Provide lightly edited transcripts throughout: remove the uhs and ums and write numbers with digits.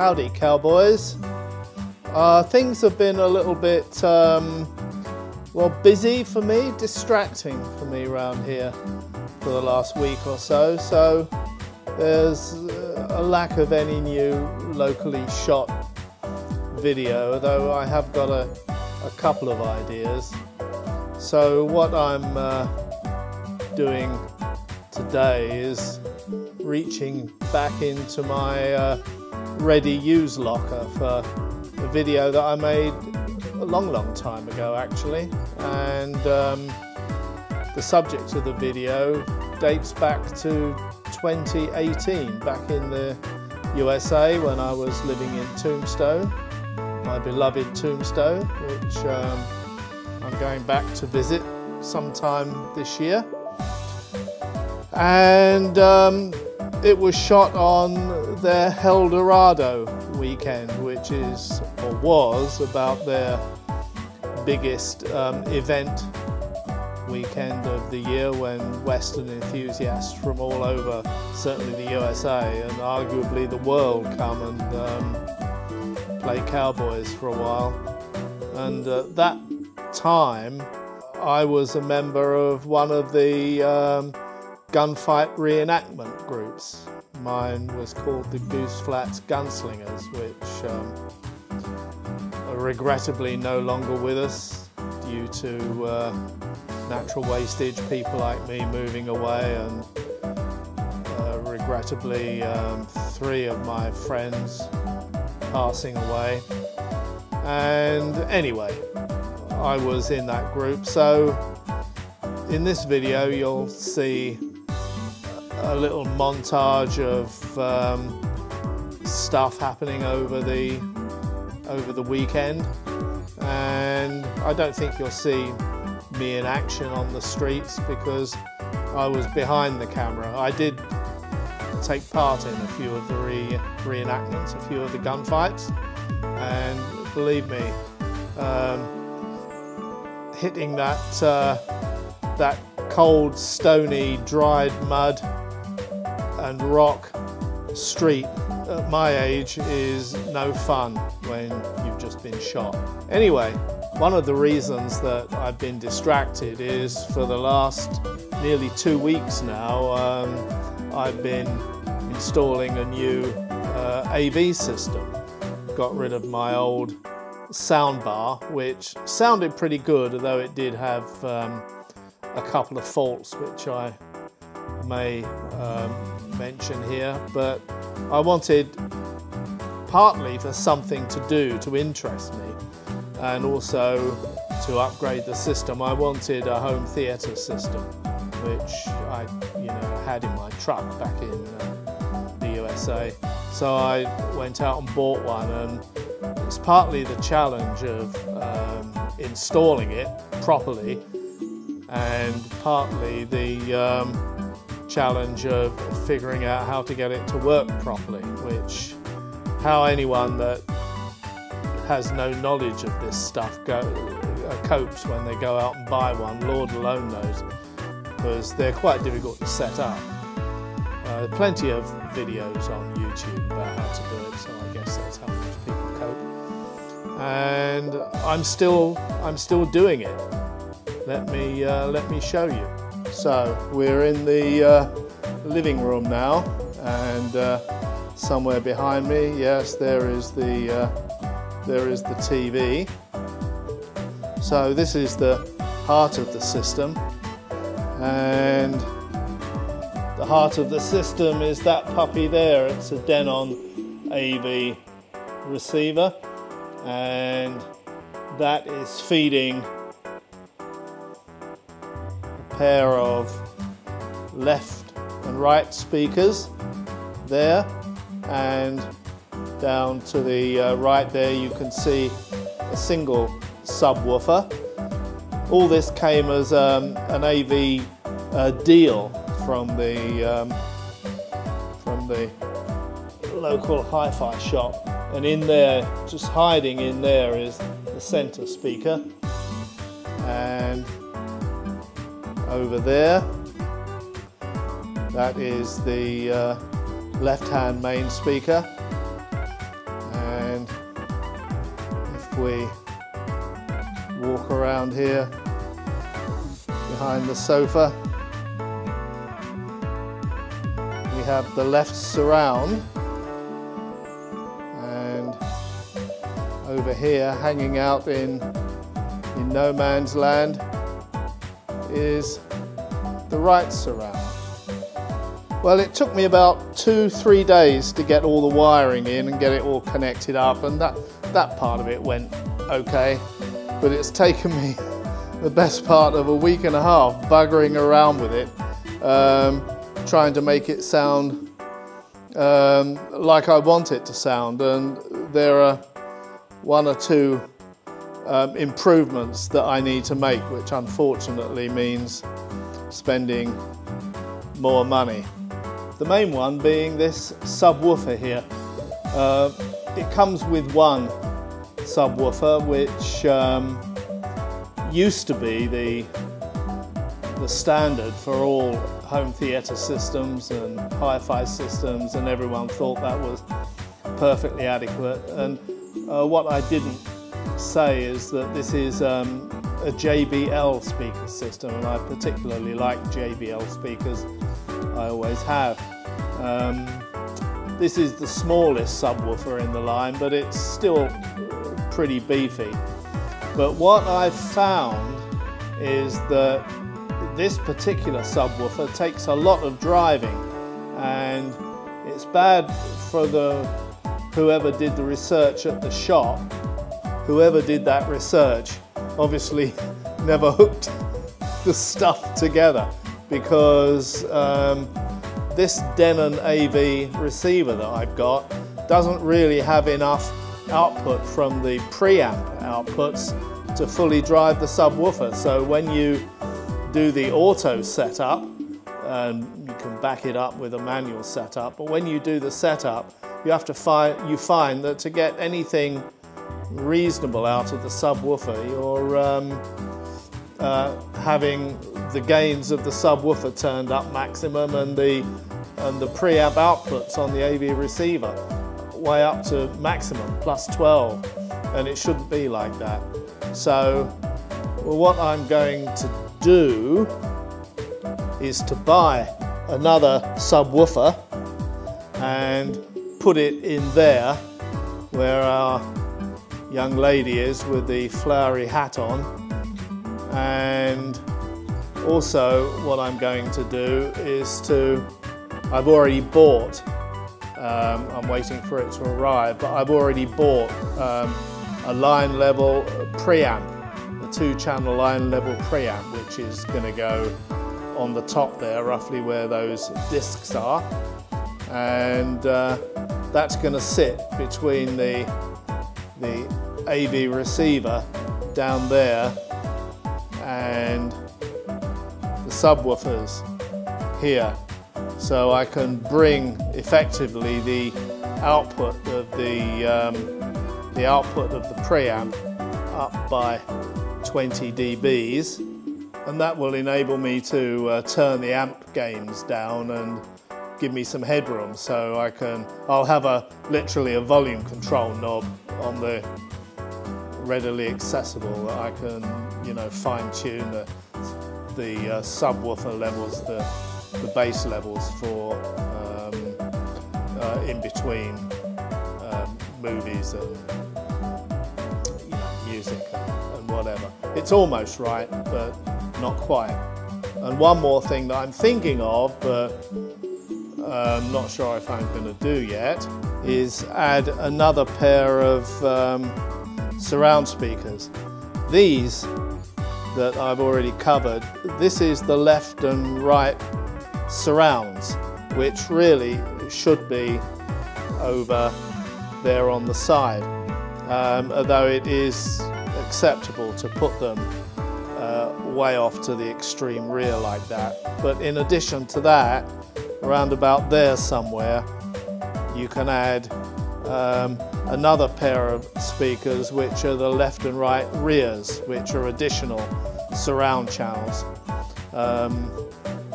Howdy, cowboys. Things have been a little bit, well, busy for me, distracting for me around here for the last week or so. So there's a lack of any new locally shot video, though I have got a couple of ideas. So what I'm doing today is reaching back into my ready use locker for a video that I made a long time ago actually, and the subject of the video dates back to 2018, back in the USA when I was living in Tombstone, my beloved Tombstone, which I'm going back to visit sometime this year. And it was shot on their Helldoraro weekend, which is, or was, about their biggest event weekend of the year, when Western enthusiasts from all over, certainly the USA and arguably the world, come and play cowboys for a while. And at that time I was a member of one of the gunfight reenactment groups. Mine was called the Goose Flats Gunslingers, which are regrettably no longer with us due to natural wastage, people like me moving away, and regrettably 3 of my friends passing away. And anyway, I was in that group. So in this video you'll see a little montage of stuff happening over the weekend, and I don't think you'll see me in action on the streets because I was behind the camera. I did take part in a few of the reenactments, a few of the gunfights, and believe me, hitting that cold, stony, dried mud and rock street at my age is no fun when you've just been shot. Anyway, one of the reasons that I've been distracted is for the last nearly 2 weeks now, I've been installing a new AV system. Got rid of my old soundbar, which sounded pretty good, although it did have a couple of faults which I may mention here. But I wanted, partly for something to do to interest me, and also to upgrade the system, I wanted a home theatre system, which I had in my truck back in the USA. So I went out and bought one, and it's partly the challenge of installing it properly, and partly the challenge of figuring out how to get it to work properly, which how anyone that has no knowledge of this stuff copes when they go out and buy one, Lord alone knows, because they're quite difficult to set up. Plenty of videos on YouTube about how to do it, so I guess that's how most people cope. And I'm still doing it. Let me show you. So we're in the living room now, and somewhere behind me, yes, there is the TV. So this is the heart of the system, and the heart of the system is that puppy there. It's a Denon AV receiver, and that is feeding a pair of left and right speakers there, and down to the right there you can see a single subwoofer. All this came as an AV deal from the local hi-fi shop, and in there, just hiding in there, is the center speaker, and over there that is the left-hand main speaker, we walk around here behind the sofa, we have the left surround, and over here hanging out in no man's land is the right surround. Well, it took me about 2-3 days to get all the wiring in and get it all connected up, and that part of it went okay, but it's taken me the best part of a week and a half buggering around with it, trying to make it sound like I want it to sound, and there are 1 or 2 improvements that I need to make, which unfortunately means spending more money. The main one being this subwoofer here. It comes with one subwoofer, which used to be the standard for all home theatre systems and hi-fi systems, and everyone thought that was perfectly adequate. And what I didn't say is that this is a JBL speaker system, and I particularly like JBL speakers. I always have. This is the smallest subwoofer in the line, but it's still pretty beefy. But what I've found is that this particular subwoofer takes a lot of driving, and it's bad for whoever did the research at the shop. Whoever did that research obviously never hooked the stuff together, because this Denon AV receiver that I've got doesn't really have enough output from the preamp outputs to fully drive the subwoofer. So when you do the auto setup, and you can back it up with a manual setup, but when you do the setup, you have to find that to get anything reasonable out of the subwoofer, you're having the gains of the subwoofer turned up maximum, and the preamp outputs on the AV receiver way up to maximum +12, and it shouldn't be like that. So what I'm going to do is to buy another subwoofer and put it in there where our young lady is with the flowery hat on. And also what I'm going to do is I've already bought, I'm waiting for it to arrive, but I've already bought a line level preamp, a 2-channel line level preamp, which is going to go on the top there, roughly where those discs are, and that's going to sit between the AV receiver down there and the subwoofers here, so I can bring effectively the output of the preamp up by 20 dBs, and that will enable me to turn the amp gains down and give me some headroom, so I'll have literally a volume control knob on the readily accessible that I can, fine tune the subwoofer levels, the bass levels for in between movies and music and whatever. It's almost right, but not quite. And one more thing that I'm thinking of, but I'm not sure if I'm going to do yet, is add another pair of surround speakers. These that I've already covered, this is the left and right surrounds, which really should be over there on the side, although it is acceptable to put them way off to the extreme rear like that. But in addition to that, around about there somewhere, you can add another pair of speakers, which are the left and right rears, which are additional surround channels.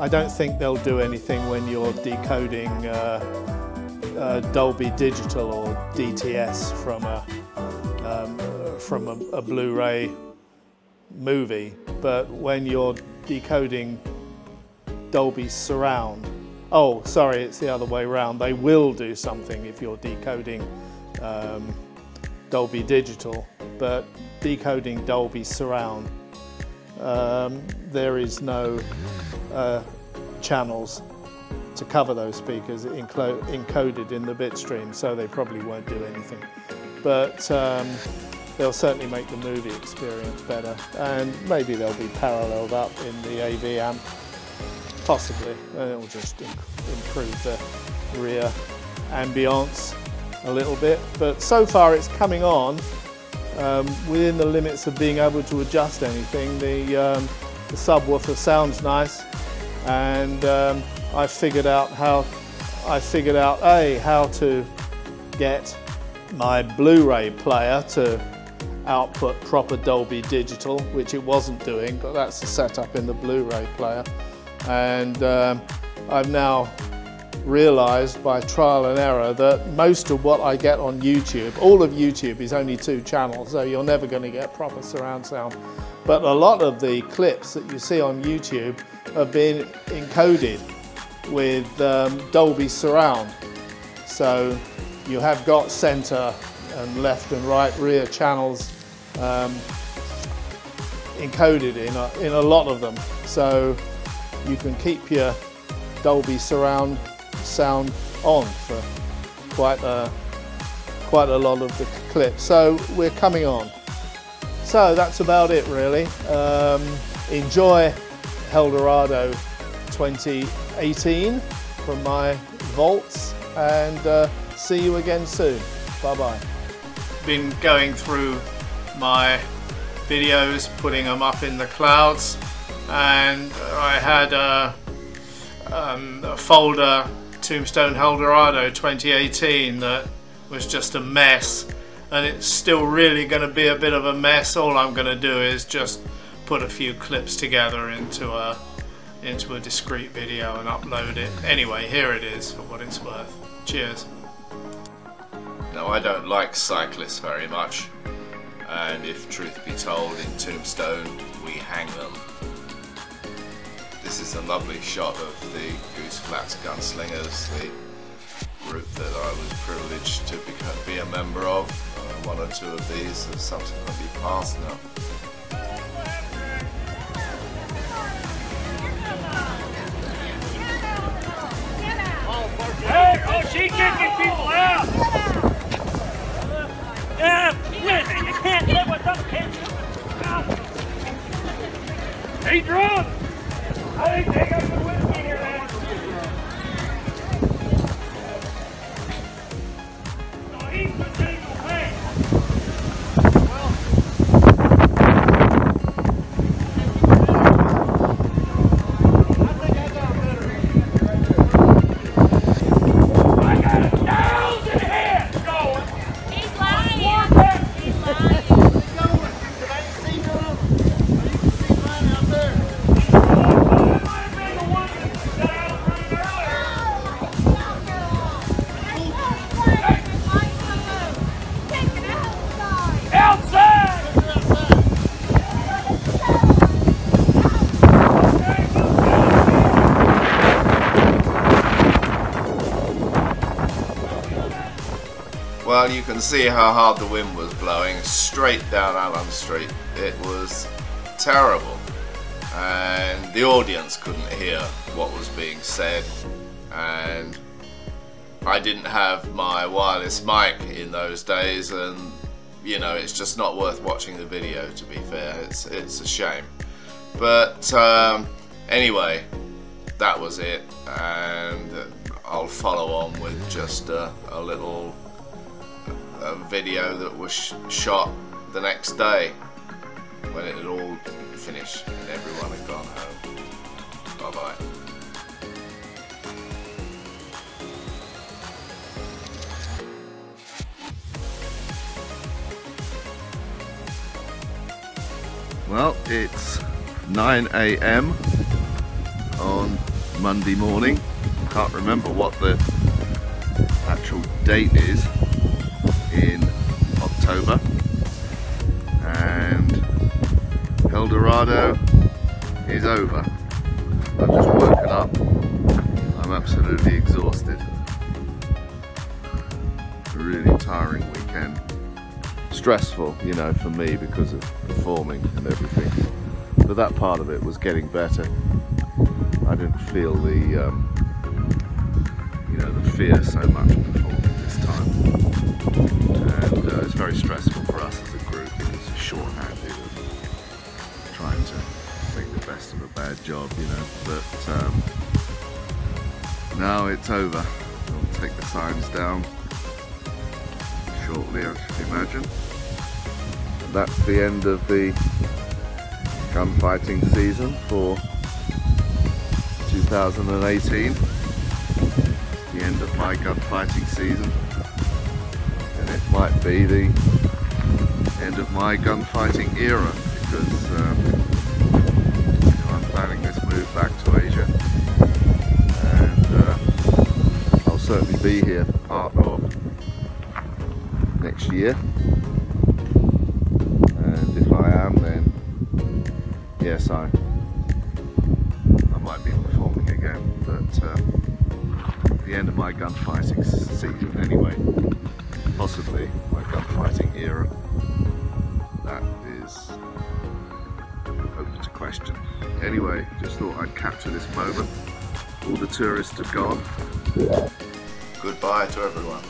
I don't think they'll do anything when you're decoding from a Blu-ray movie, but when you're decoding Dolby Surround, oh sorry, it's the other way around, they will do something if you're decoding Dolby Digital, but decoding Dolby Surround, there is no channels to cover those speakers encoded in the bit stream, so they probably won't do anything. But they'll certainly make the movie experience better, and maybe they'll be paralleled up in the AV amp, possibly, and it'll just improve the rear ambience a little bit. But so far it's coming on within the limits of being able to adjust anything. The subwoofer sounds nice, and I figured out how to get my Blu-ray player to output proper Dolby Digital, which it wasn't doing, but that's the setup in the Blu-ray player. And I've now realized by trial and error that most of what I get on YouTube, all of YouTube is only 2 channels, so you're never going to get proper surround sound. But a lot of the clips that you see on YouTube have been encoded with Dolby Surround. So you have got center and left and right rear channels encoded in a lot of them. So you can keep your Dolby Surround sound on for quite a lot of the clips. So we're coming on. So that's about it really. Enjoy Helldoraro 2018 from my vaults, and see you again soon. Bye bye. Been going through my videos, putting them up in the clouds, and I had a folder, Tombstone Helldoraro 2018, that was just a mess, and it's still really going to be a bit of a mess. All I'm going to do is just put a few clips together into a discrete video and upload it. Anyway, here it is for what it's worth. Cheers. Now, I don't like cyclists very much, and if truth be told, in Tombstone we hang them. This is a lovely shot of the Goose Flats Gunslingers, the group that I was privileged to be a member of. 1 or 2 of these have subsequently passed now. Hey, oh, she's kicking people out! Yeah, listen, you can't live with them kids. Hey, drunk! I think they got some whiskey here, man. No, he's the single man. Well, you can see how hard the wind was blowing straight down Allen Street. It was terrible, and the audience couldn't hear what was being said, and I didn't have my wireless mic in those days, and you know, it's just not worth watching the video, to be fair. It's a shame. But anyway, that was it, and I'll follow on with just a little video that was shot the next day when it had all finished and everyone had gone home. Bye bye. Well, it's 9 AM on Monday morning. Can't remember what the actual date is in October. and Helldoraro is over. I've just woken up. I'm absolutely exhausted. A really tiring weekend. Stressful, you know, for me because of performing and everything. But that part of it was getting better. I didn't feel the, you know, the fear so much performing this time. And it's very stressful for us as a group because it's short-handed and trying to make the best of a bad job, you know. But now it's over. I'll take the signs down shortly, I should imagine. And that's the end of the gunfighting season for 2018. The end of my gunfighting season, and it might be the end of my gunfighting era because you know, I'm planning this move back to Asia, and I'll certainly be here for part of next year. And if I am, then yes, I might be performing again, but the end of my gunfighting season anyway, possibly my gunfighting era, that is open to question. Anyway, just thought I'd capture this moment. All the tourists have gone. Goodbye to everyone.